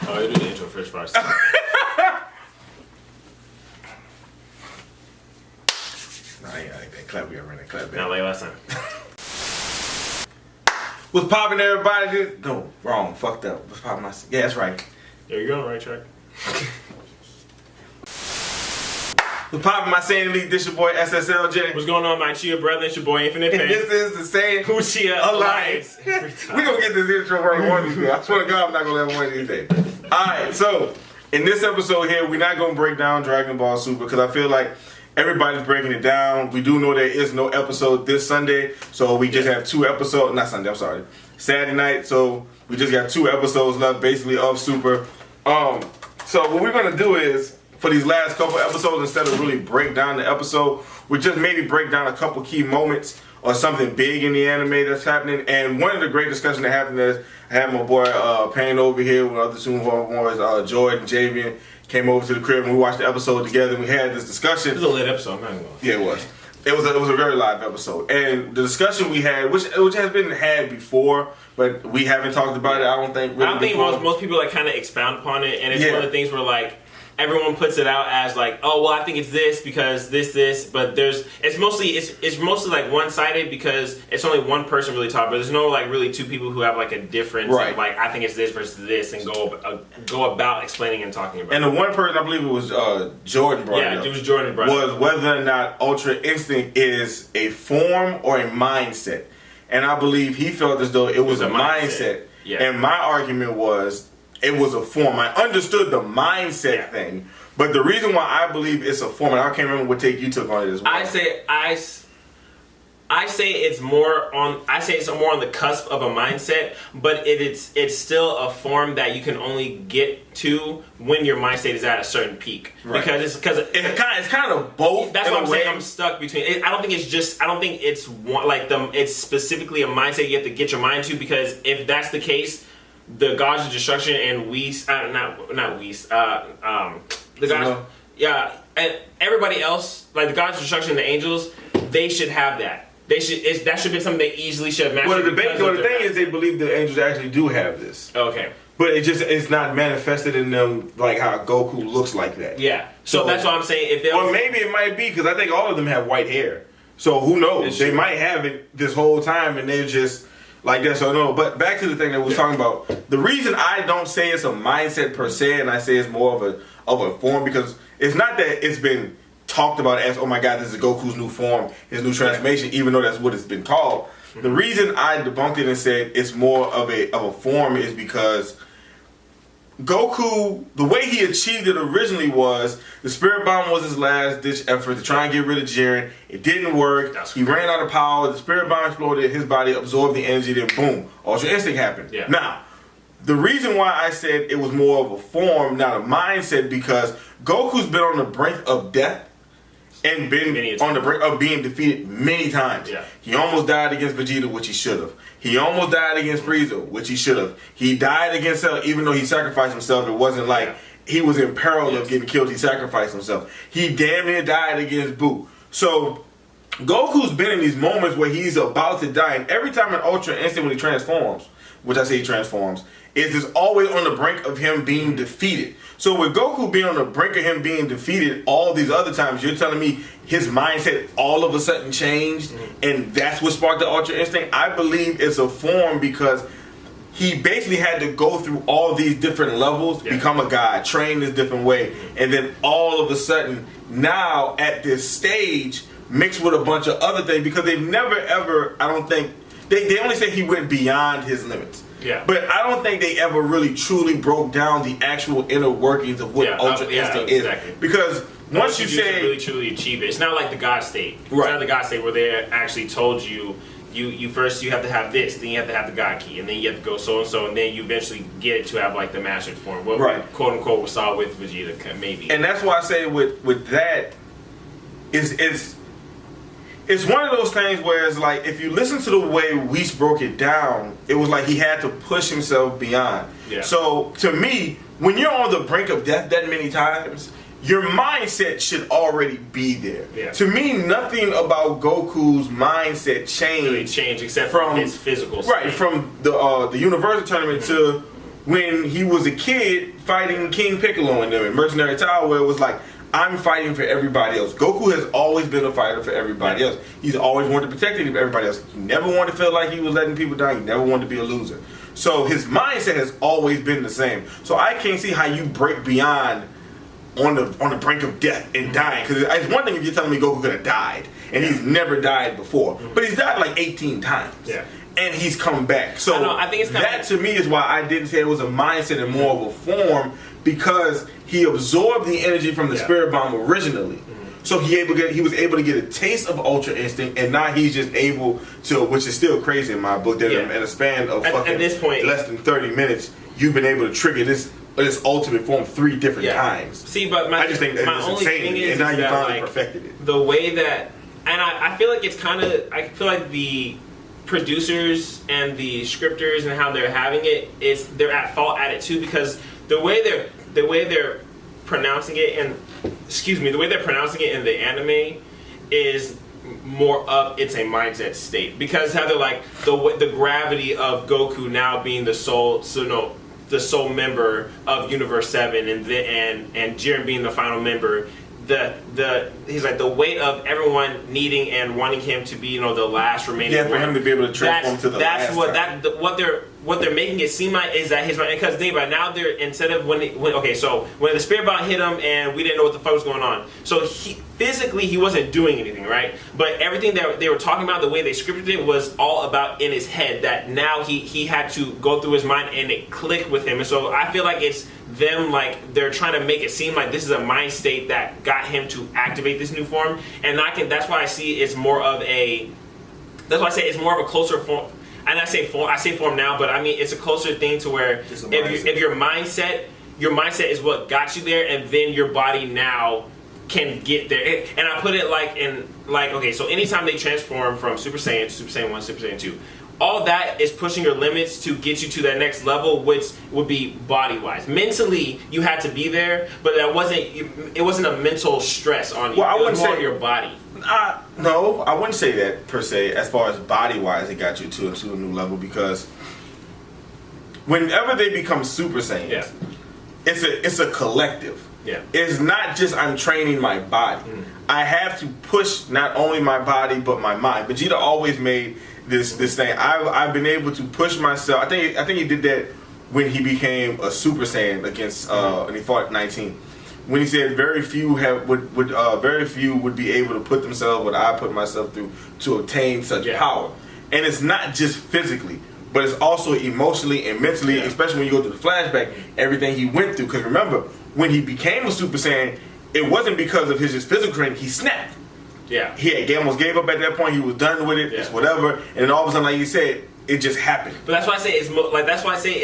Oh, you do the intro first, first. I ain't like that. Clap, we got running. Clap, Not like last time. What's poppin', everybody? No, wrong. Fucked up. What's poppin'? Yeah, that's right. There you go, right track. What's poppin', my Saiyan Elite? This your boy SSLJ. What's going on, my Chia brother? It's your boy Infinite Pain. And this is the Saiyan Chia Alliance. We gonna get this intro right one of these days. I swear to God, I'm not gonna let one of these days. Alright, so in this episode here, we're not gonna break down Dragon Ball Super because I feel like everybody's breaking it down. We do know there is no episode this Sunday, so we just have 2 episodes. Not Sunday, I'm sorry. Saturday night, so we just got 2 episodes left, basically, of Super. So what we're gonna do is, for these last couple episodes, instead of really break down the episode, we just maybe break down a couple key moments or something big in the anime that's happening. And one of the great discussions that happened is I had my boy Payne over here with other two boys, Jordan, Javian, came over to the crib and we watched the episode together and we had this discussion. It was a lit episode, I'm not gonna lie. Yeah, it was. It was a very live episode. And the discussion we had, which has been had before, but we haven't talked about it, I don't think really I don't think before. most people like kind of expound upon it, and it's one of the things where like everyone puts it out as like, oh well, I think it's this because this, but it's mostly like one-sided because it's only one person really talking, but there's no like really 2 people who have like a difference of like I think it's this versus this and go about explaining and talking about. And the one person, I believe it was Jordan brought it up. Yeah, it was Jordan brought was whether or not Ultra Instinct is a form or a mindset. And I believe he felt as though it was a mindset. Yeah. And my argument was it was a form. I understood the mindset thing, but the reason why I believe it's a form, and I can't remember what take you took on it as well. I say it's more on the cusp of a mindset, but it's still a form that you can only get to when your mindset is at a certain peak. Right. Because it's kind of both. That's what I'm saying. I'm stuck between. I don't think it's one like it's specifically a mindset you have to get your mind to, because if that's the case, the gods of destruction and Whis, the gods, and everybody else, like the gods of destruction and the angels, they should have that. That should be something they easily should have mastered. Well, the thing is, they believe the angels actually do have this. Okay. But it's not manifested in them like how Goku looks like that. Yeah. So that's what I'm saying. Or maybe it might be because I think all of them have white hair. So who knows? They might have it this whole time and they're just like that. So no. But back to the thing that we were talking about. The reason I don't say it's a mindset per se, and I say it's more of a form, because it's not that it's been talked about as, oh my God, this is Goku's new form, his new transformation, even though that's what it's been called. The reason I debunked it and said it's more of a form is because Goku, the way he achieved it originally was the Spirit Bomb was his last ditch effort to try and get rid of Jiren. It didn't work. He ran out of power. The Spirit Bomb exploded. His body absorbed the energy. Then boom, Ultra Instinct happened. Yeah. Now, the reason why I said it was more of a form, not a mindset, because Goku's been on the brink of death and been on the brink of being defeated many times. Yeah. He almost died against Vegeta, which he should have. He almost died against Frieza, which he should have. He died against Cell, even though he sacrificed himself. It wasn't like he was in peril of getting killed. He sacrificed himself. He damn near died against Boo. So Goku's been in these moments where he's about to die, and every time an Ultra Instinct, when he transforms, which I say he transforms, is always on the brink of him being defeated. So with Goku being on the brink of him being defeated all these other times, you're telling me his mindset all of a sudden changed, and that's what sparked the Ultra Instinct? I believe it's a form because he basically had to go through all these different levels, become a god, train this different way, and then all of a sudden, now at this stage, mixed with a bunch of other things, because they've never ever, I don't think, they only say he went beyond his limits. Yeah. But I don't think they ever really truly broke down the actual inner workings of what Ultra Instinct is. Because once you say really truly achieve it, it's not like the God state. It's not the God state where they actually told you first you have to have this, then you have to have the God key, and then you have to go so and so, and then you eventually get it to have like the mastered form. What quote unquote we saw with Vegeta, maybe. And that's why I say with that it's one of those things where it's like, if you listen to the way Whis broke it down, it was like he had to push himself beyond. Yeah. So to me, when you're on the brink of death that many times, your mindset should already be there. Yeah. To me, nothing about Goku's mindset changed. Really changed except from his physical state. Right, from the Universal Tournament to when he was a kid fighting King Piccolo and them in Mercenary Tower, where it was like, I'm fighting for everybody else. Goku has always been a fighter for everybody else. He's always wanted to protect everybody else. He never wanted to feel like he was letting people down. He never wanted to be a loser. So his mindset has always been the same. So I can't see how you break beyond on the brink of death and dying. Because it's one thing if you're telling me Goku could have died, and he's never died before. But he's died like 18 times. Yeah. And he's come back. So I think it's that to me is why I didn't say it was a mindset and more of a form, because he absorbed the energy from the Spirit Bomb originally. So he was able to get a taste of Ultra Instinct, and now he's just able to, which is still crazy in my book, that in a span of fucking at this point, less than 30 minutes, you've been able to trigger this ultimate form 3 different times. See, but I just think that it's insane, and now you finally perfected it. The way that, and I feel like it's kind of, I feel like the producers and the scripters and how they're having it is they're at fault at it too, because the way they're pronouncing it, and the way they're pronouncing it in the anime is more of it's a mindset state, because how they're like the gravity of Goku now being the sole member of Universe 7 and Jiren being the final member. He's like the weight of everyone needing and wanting him to be, the last remaining. Yeah, for him to be able to transform to the last. That's what they're making it seem like is that his mind. Because think about it, now they're instead of when the Spirit Bomb hit him and we didn't know what the fuck was going on. So physically he wasn't doing anything, right? But everything that they were talking about, the way they scripted it, was all about in his head. That now he had to go through his mind and it clicked with him. And so I feel like it's them, like they're trying to make it seem like this is a mind state that got him to activate this new form. And that's why I see it's more of a. That's why I say it's more of a closer form. And I say form now, but I mean it's a closer thing to where if your mindset is what got you there, and then your body now can get there. And I put it okay, so anytime they transform from Super Saiyan to Super Saiyan 1, Super Saiyan 2, all that is pushing your limits to get you to that next level, which would be body-wise. Mentally, you had to be there, but it wasn't a mental stress on you. Well, it was more your body. No, I wouldn't say that per se. As far as body-wise, it got you to a new level, because whenever they become Super Saiyans, it's a collective. Yeah. It's not just I'm training my body. I have to push not only my body but my mind. Vegeta always made this thing. I've been able to push myself. I think he did that when he became a Super Saiyan against and he fought 19. When he said very few would be able to put themselves what I put myself through to obtain such power. And it's not just physically, but it's also emotionally and mentally, especially when you go through the flashback, everything he went through. Because remember, when he became a Super Saiyan, it wasn't because of his physical training. He snapped. Yeah. He almost gave up at that point. He was done with it. It's whatever. And then all of a sudden, like you said, it just happened. But that's why I say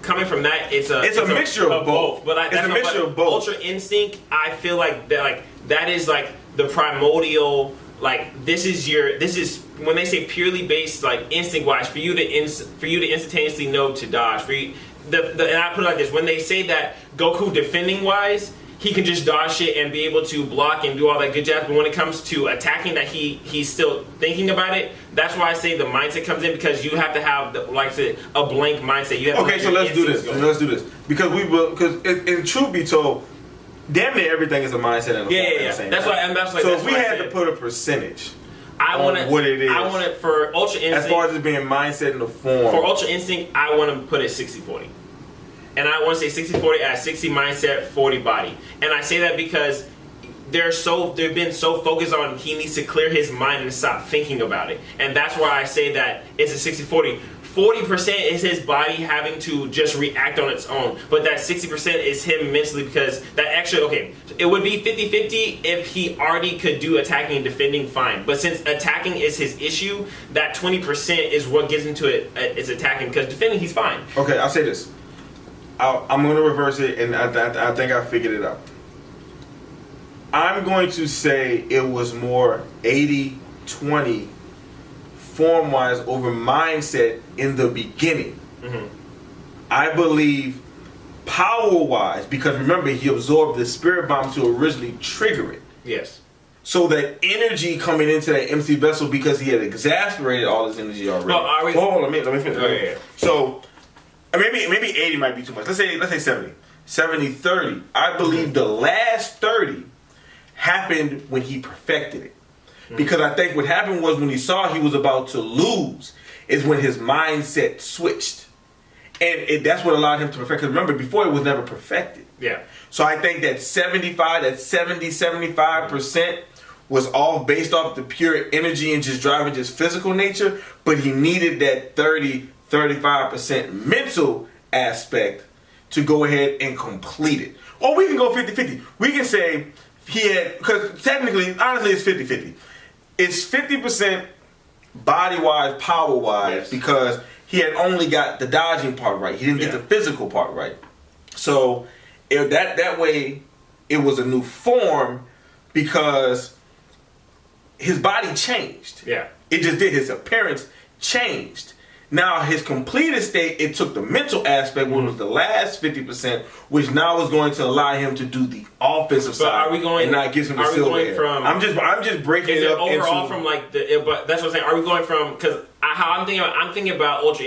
coming from that, it's a mixture of both. But it's a mixture of both. Ultra Instinct, I feel like that is like the primordial. Like this is when they say purely based, like instinct wise, for you to instantaneously know to dodge. And I put it like this: when they say that Goku defending wise, he can just dodge shit and be able to block and do all that good jazz. But when it comes to attacking, that he's still thinking about it. That's why I say the mindset comes in, because you have to have a blank mindset. You have so let's do this because in truth be told, damn near everything is a mindset and a form. That's why. So if we had to put a percentage, what it is. I want it for Ultra Instinct. As far as it being mindset and the form. For Ultra Instinct, I want to put it 60-40. And I want to say 60-40 at 60 mindset, 40 body. And I say that because they've been so focused on he needs to clear his mind and stop thinking about it. And that's why I say that it's a 60-40. 40% is his body having to just react on its own. But that 60% is him mentally, because that extra, it would be 50-50 if he already could do attacking and defending, fine. But since attacking is his issue, that 20% is what gets into it, is attacking, because defending, he's fine. Okay, I'll say this. I'm going to reverse it, and I think I figured it out. I'm going to say it was more 80-20 form-wise over mindset in the beginning. I believe power-wise, because remember, he absorbed the Spirit Bomb to originally trigger it. Yes. So that energy coming into that MC vessel, because he had exasperated all his energy already. Well, hold on, let me finish. Oh, yeah. So maybe 80 might be too much. Let's say 70. 70-30. I believe the last 30 happened when he perfected it. Because I think what happened was when he saw he was about to lose is when his mindset switched. And that's what allowed him to perfect. Because remember, before it was never perfected. Yeah. So I think that 75% was all based off the pure energy and just driving just physical nature. But he needed that 35% mental aspect to go ahead and complete it. Or we can go 50-50. We can say he had, because technically, honestly, it's 50-50. It's 50% body-wise, power-wise, because he had only got the dodging part right. He didn't get the physical part right. So that way, it was a new form because his body changed. Yeah. It just did. His appearance changed. Now, his completed state, it took the mental aspect, which was the last 50%, which now is going to allow him to do the offensive side. Are we going? And not gives him the silver hair. From? I'm just breaking it up overall from like the. But that's what I'm saying. Are we going from? Because how I'm thinking about Ultra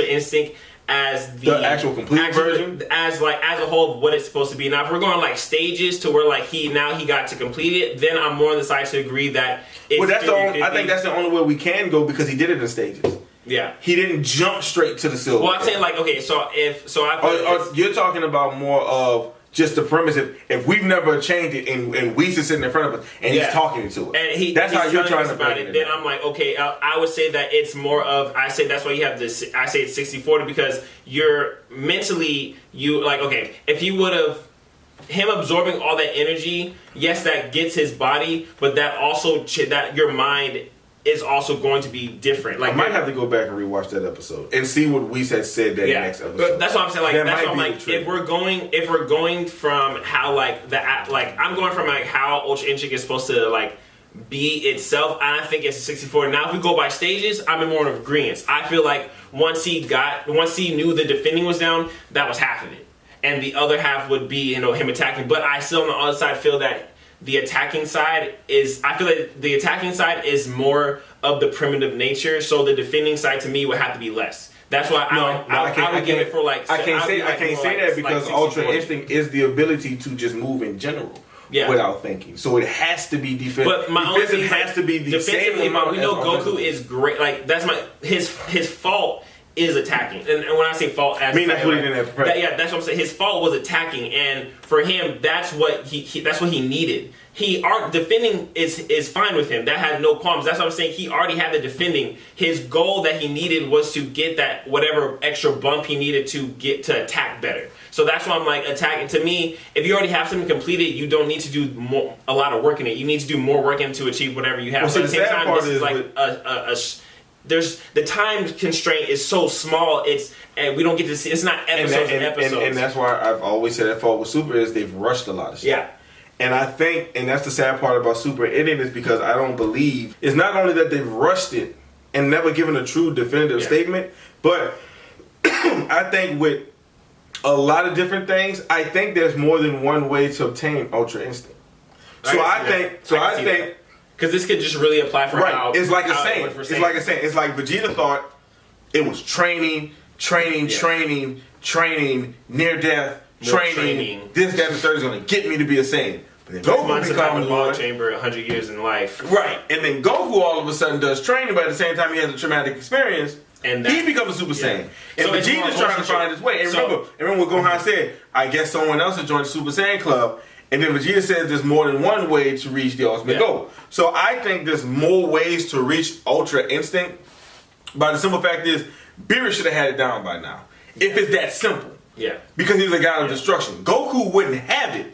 Instinct as the actual complete version, as a whole of what it's supposed to be. Now, if we're going like stages to where like he got to complete it, then I'm more on the side to agree that. It's well, I think that's the only way we can go because he did it in stages. Yeah, he didn't jump straight to the silver. Well, I'm saying like okay, you're talking about more of just the premise. If we've never changed it and Weiss is sitting in front of us and he's talking to it, and that's how you're trying to about it. Then I'm like, okay, I would say that it's more of. I say that's why you have this. I say it's 60-40 because you're mentally okay. If you would have. Him absorbing all that energy, yes, that gets his body, but that also that your mind is also going to be different. Like I might have to go back and rewatch that episode and see what Weiss had said that next episode. But that's what I'm saying. Like that's what I'm like. If we're going from how I'm going from like how Ultra Instinct is supposed to like be itself, and I think it's a 60-40. Now if we go by stages, I'm in more of agreement. I feel like once he knew the defending was down, that was half of it. And the other half would be, him attacking. But I still on the other side feel that the attacking side is more of the primitive nature. So the defending side to me would have to be less. That's why I would give it for like. I can't say that because Ultra Instinct is the ability to just move in general. Yeah. Without thinking, so it has to be defensive. But my only thing has to be the same amount. We know Goku is great. Like that's his fault. Is attacking, and when I say fault, that's what he didn't have. That's what I'm saying. His fault was attacking, and for him, that's what he needed. Defending is fine with him. That had no qualms. That's what I'm saying. He already had the defending. His goal that he needed was to get that whatever extra bump he needed to get to attack better. So that's why I'm like attacking. To me, if you already have something completed, you don't need to do a lot of work in it. You need to do more work in to achieve whatever you have. Well, so at the same time, this is like there's the time constraint is so small. And we don't get to see. It's not episodes and episodes. And that's why I've always said that fault with Super is they've rushed a lot of shit. Yeah. And I think, and that's the sad part about Super Ending is because I don't believe it's not only that they've rushed it and never given a true definitive statement, but I think with a lot of different things, I think there's more than one way to obtain Ultra Instinct. I think. Because this could just really apply for how... It's like a saying. It's like a saying. It's like Vegeta thought it was training, near death, training. This, that, and the third is going to get me to be a Saiyan. But then Goku becomes the ball chamber 100 years in life. Right. And then Goku all of a sudden does training, but at the same time he has a traumatic experience. And he becomes a Super Saiyan. And Vegeta's trying to find his way. And remember what Gohan said, I guess someone else has joined the Super Saiyan Club. And then Vegeta says there's more than one way to reach the ultimate goal. So I think there's more ways to reach Ultra Instinct. But the simple fact is, Beerus should have had it down by now. If it's that simple. Yeah. Because he's a god of destruction. Goku wouldn't have it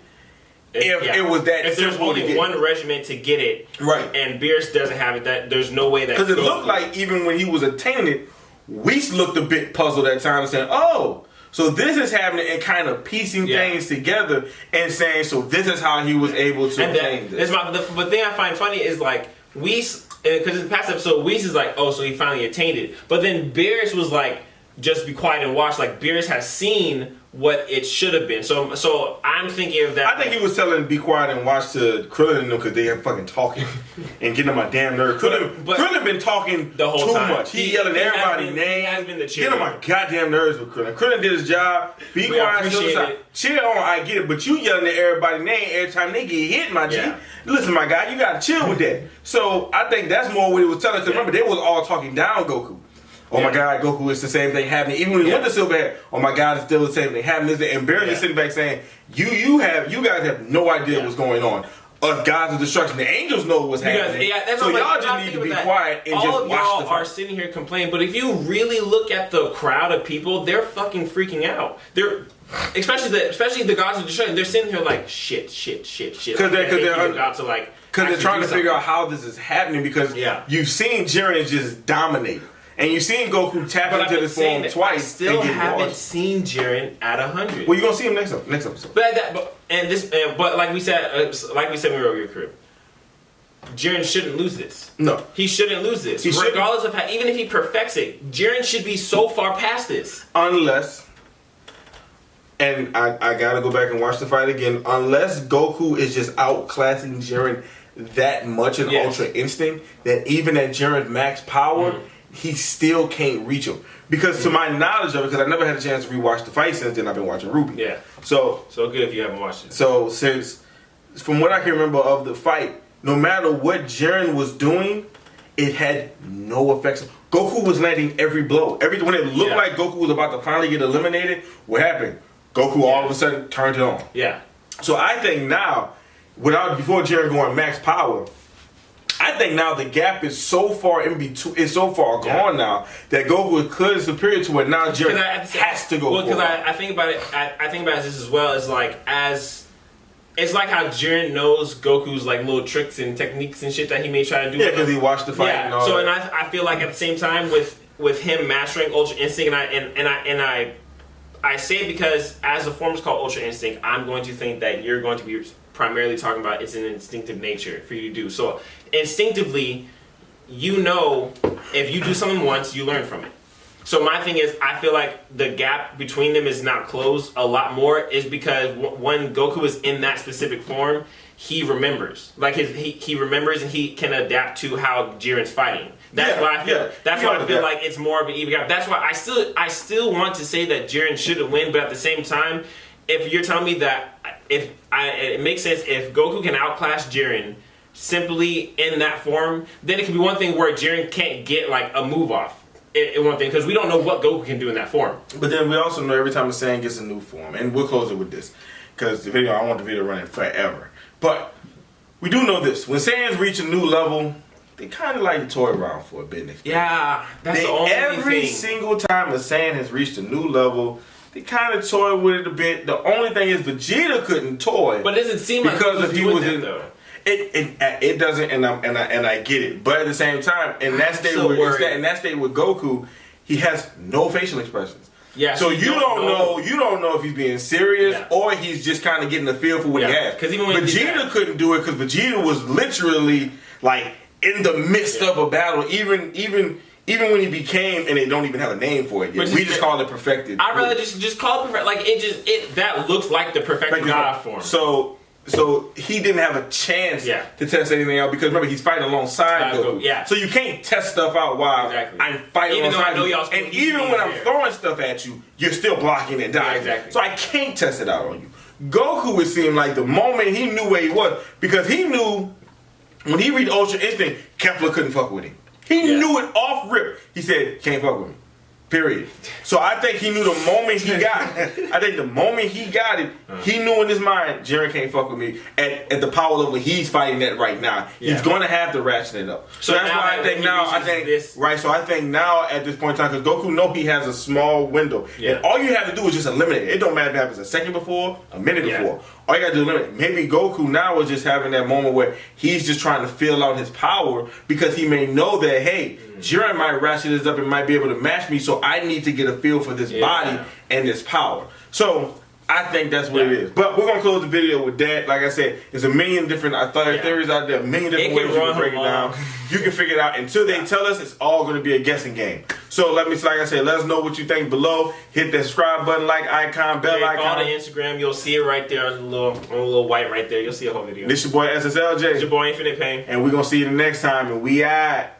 if it was that if simple. If there's only one regiment to get it. Right. And Beerus doesn't have it, that there's no way that... Because it looked like even when he was attaining it, Whis looked a bit puzzled at times saying, oh... So this is happening and kind of piecing things together and saying, so this is how he was able to obtain this. The thing I find funny is like, Whis, because in the past episode, Whis is like, oh, so he finally attained it. But then Beerus was like, just be quiet and watch. Like Beerus has seen what it should have been. So I'm thinking of that. I think he was telling be quiet and watch to Krillin and them because they are fucking talking and getting on my damn nerves. Krillin been talking the whole too time. much. He yelling everybody's name. He has been the Get on my goddamn nerves with Krillin. Krillin did his job. Be quiet. Chill on. I get it, but you yelling at everybody's name every time they get hit, my G. Yeah. Listen, my guy, you gotta chill with that. So I think that's more what he was telling us. Remember, they was all talking down Goku. Oh my God, Goku, it's the same thing happening. Even when he went to Silverhead, oh my God, it's still the same thing happening. And Beerus is sitting back saying, you guys have no idea what's going on. Us gods of destruction, the angels know what's happening. So y'all just need to be quiet and just watch the fight. All of y'all are sitting here complaining, but if you really look at the crowd of people, they're fucking freaking out. They're especially the gods of destruction. They're sitting here like shit. Because they're about to like. Because they're trying to figure out how this is happening. Because you've seen Jiren just dominate. And you've seen Goku tap into this form twice. I still haven't seen Jiren at 100. Well, you're gonna see him next episode. But like we said when we were over your crib, Jiren shouldn't lose this. No, he shouldn't lose this. Regardless of how, even if he perfects it, Jiren should be so far past this. Unless, and I gotta go back and watch the fight again. Unless Goku is just outclassing Jiren that much in Ultra Instinct that even at Jiren's max power. He still can't reach him. Because to my knowledge of it, because I never had a chance to rewatch the fight since then, I've been watching Ruby. Yeah. So good if you haven't watched it. So since, from what I can remember of the fight, no matter what Jiren was doing, it had no effects. Goku was landing every blow. When it looked like Goku was about to finally get eliminated, what happened? Goku all of a sudden turned it on. Yeah. So I think now, before Jiren going max power, I think now the gap is so far in between, is so far gone now that Goku is clearly superior to it. Now Jiren has to go. Well, because I think about it. I think about this as well as like it's like how Jiren knows Goku's like little tricks and techniques and shit that he may try to do. Yeah, because he watched the fight. Yeah. And all so that. I feel like at the same time with him mastering Ultra Instinct, I say it because as the form is called Ultra Instinct, I'm going to think that you're going to be primarily talking about it's an instinctive nature for you to do. So instinctively, you know, if you do something once, you learn from it. So my thing is, I feel like the gap between them is now closed a lot more is because when Goku is in that specific form, he remembers. Like he remembers and he can adapt to how Jiren's fighting. That's why I feel. That's why I feel like it's more of an even gap. That's why I still want to say that Jiren shouldn't win, but at the same time, if you're telling me that it makes sense if Goku can outclass Jiren simply in that form, then it can be one thing where Jiren can't get like a move off. One thing because we don't know what Goku can do in that form. But then we also know every time a Saiyan gets a new form, and we'll close it with this because the video I want the video running forever. But we do know this: when Saiyans reach a new level, they kind of like to toy around for a bit. Yeah, that's the only thing. Every single time a Saiyan has reached a new level, they kind of toy with it a bit. The only thing is Vegeta couldn't toy, but it doesn't seem like because he was in though. It doesn't, and I get it. But at the same time, in that state with Goku, he has no facial expressions. Yeah. So you don't know if he's being serious or he's just kind of getting the feel for what he has. Because even when Vegeta couldn't do it because Vegeta was literally like in the midst of a battle. Even when he became, and they don't even have a name for it yet. We just call it perfected. I'd rather just call it perfect. Like that looks like the perfected God form. So he didn't have a chance to test anything out because remember he's fighting alongside Goku. Yeah. So you can't test stuff out while I'm fighting alongside you. And even when I'm throwing stuff at you, you're still blocking and dying. Exactly. So I can't test it out on you. Goku, it seemed like the moment he knew where he was, because he knew when he reached Ultra Instinct, Kefla couldn't fuck with him. He knew it off rip. He said, can't fuck with me. Period. So I think he knew the moment he got it. He knew in his mind, Jiren can't fuck with me at the power level he's fighting at right now. He's going to have to ratchet it up. So that's why I think now at this point in time, because Goku know he has a small window. Yeah. And all you have to do is just eliminate it. It don't matter if it happens a second before, a minute before. All you got to do is eliminate it. Maybe Goku now is just having that moment where he's just trying to feel out his power because he may know that, hey, Jiren might ratchet this up and might be able to match me, so I need to get a feel for this body and this power. So I think that's what it is. But we're gonna close the video with that. Like I said, there's a million different theories out there, a million different ways you can break it down. You can figure it out. Until they tell us, it's all gonna be a guessing game. So like I said, let us know what you think below. Hit that subscribe button, like icon, bell icon. Follow the Instagram, you'll see it right there on the little white right there. You'll see a whole video. This your boy SSLJ. It's your boy Infinite Pain. And we're gonna see you the next time, and we out.